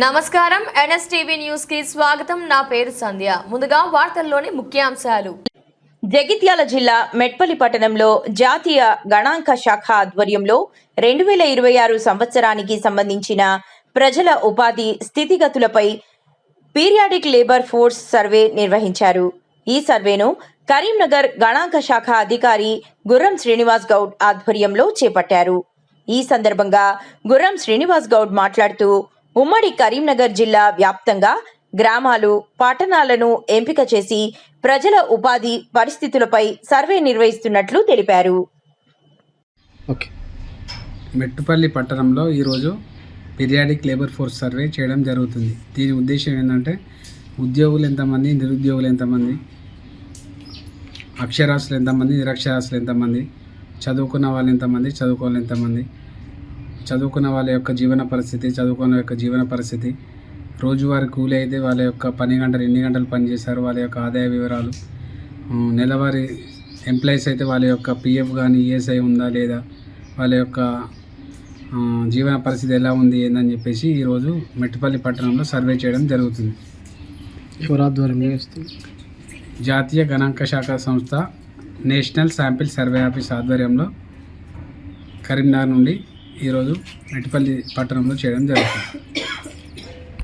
నమస్కారం NSTV news కి స్వాగతం. నా పేరు సంధ్య. ముందుగా వార్తల్లోని ముఖ్యాంశాలు. జగిత్యాల జిల్లా మెట్పల్లి పట్టణంలో జాతీయ గణాంక శాఖ ఆధ్వర్యంలో 2026 సంవత్సరానికి సంబంధించిన ప్రజల ఉపాధి స్థితిగతులపై పీరియాడిక్ లేబర్ ఫోర్స్ సర్వే నిర్వహించారు. ఈ సర్వేను కరీంనగర్ గణాంక శాఖ అధికారి గుర్రం శ్రీనివాస్ గౌడ్ ఆధ్వర్యంలో చేపట్టారు. ఈ సందర్భంగా గుర్రం శ్రీనివాస్ గౌడ్ మాట్లాడుతూ ఉమ్మడి కరీంనగర్ జిల్లా వ్యాప్తంగా గ్రామాలు, పట్టణాలను ఎంపిక చేసి ప్రజల ఉపాధి పరిస్థితులపై సర్వే నిర్వహిస్తున్నట్లు తెలిపారు. మెట్టుపల్లి పట్టణంలో ఈరోజు పీరియాడిక్ లేబర్ ఫోర్స్ సర్వే చేయడం జరుగుతుంది. దీని ఉద్దేశం ఏంటంటే ఉద్యోగులు ఎంతమంది, నిరుద్యోగులు ఎంతమంది, అక్షరాస్యులు ఎంతమంది, నిరక్షరాస్యులు ఎంతమంది, చదువుకున్న వాళ్ళు ఎంతమంది, చదువుకోవాలి ఎంతమంది, చదువుకున్న వాళ్ళ యొక్క జీవన పరిస్థితి, చదువుకున్న యొక్క జీవన పరిస్థితి, రోజువారీ కూలీ అయితే వాళ్ళ యొక్క పని గంటలు ఎన్ని గంటలు పనిచేశారు, వాళ్ళ యొక్క ఆదాయ వివరాలు, నెలవారీ ఎంప్లాయీస్ అయితే వాళ్ళ యొక్క పిఎఫ్ కానీ ఈఎస్ఐ ఉందా లేదా, వాళ్ళ యొక్క జీవన పరిస్థితి ఎలా ఉంది ఏందని చెప్పేసి ఈరోజు మెట్టుపల్లి పట్టణంలో సర్వే చేయడం జరుగుతుంది. జాతీయ గణాంక శాఖ సంస్థ నేషనల్ శాంపిల్ సర్వే ఆఫీస్ ఆధ్వర్యంలో కరీంనగర్ నుండి ఈరోజు మెట్టుపల్లి పట్టణంలో చేయడం జరుగుతుంది.